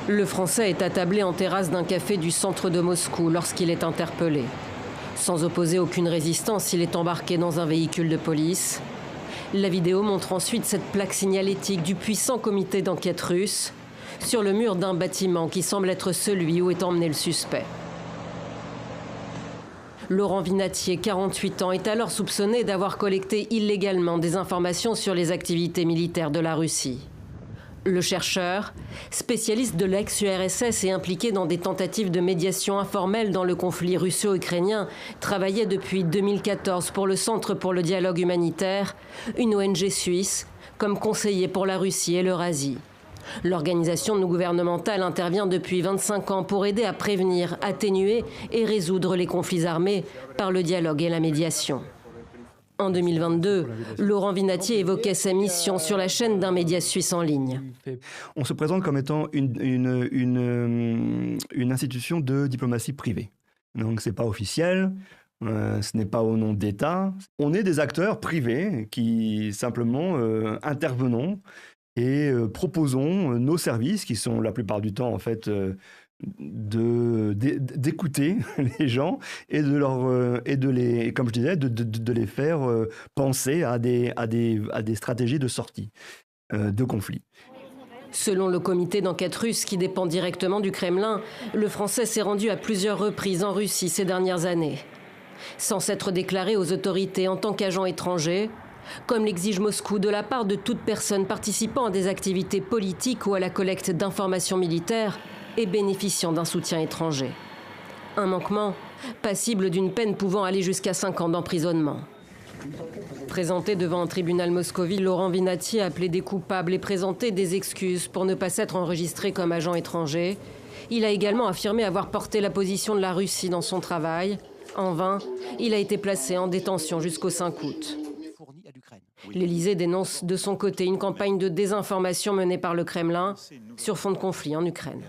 Le Français est attablé en terrasse d'un café du centre de Moscou lorsqu'il est interpellé. Sans opposer aucune résistance, il est embarqué dans un véhicule de police. La vidéo montre ensuite cette plaque signalétique du puissant comité d'enquête russe sur le mur d'un bâtiment qui semble être celui où est emmené le suspect. Laurent Vinatier, 48 ans, est alors soupçonné d'avoir collecté illégalement des informations sur les activités militaires de la Russie. Le chercheur, spécialiste de l'ex-URSS et impliqué dans des tentatives de médiation informelle dans le conflit russo-ukrainien, travaillait depuis 2014 pour le Centre pour le dialogue humanitaire, une ONG suisse, comme conseiller pour la Russie et l'Eurasie. L'organisation non gouvernementale intervient depuis 25 ans pour aider à prévenir, atténuer et résoudre les conflits armés par le dialogue et la médiation. En 2022, Laurent Vinatier évoquait sa mission sur la chaîne d'un média suisse en ligne. On se présente comme étant une institution de diplomatie privée. Donc ce n'est pas officiel, ce n'est pas au nom d'État. On est des acteurs privés qui simplement intervenons et proposons nos services, qui sont la plupart du temps en fait d'écouter les gens et de les, comme je disais, de les faire penser à des stratégies de sortie de conflits. Selon le comité d'enquête russe qui dépend directement du Kremlin, le Français s'est rendu à plusieurs reprises en Russie ces dernières années, sans s'être déclaré aux autorités en tant qu'agent étranger, comme l'exige Moscou de la part de toute personne participant à des activités politiques ou à la collecte d'informations militaires et bénéficiant d'un soutien étranger. Un manquement passible d'une peine pouvant aller jusqu'à 5 ans d'emprisonnement. Présenté devant un tribunal moscovite, Laurent Vinatier a plaidé coupable et présenté des excuses pour ne pas s'être enregistré comme agent étranger. Il a également affirmé avoir porté la position de la Russie dans son travail. En vain, il a été placé en détention jusqu'au 5 août. L'Élysée dénonce de son côté une campagne de désinformation menée par le Kremlin sur fond de conflit en Ukraine.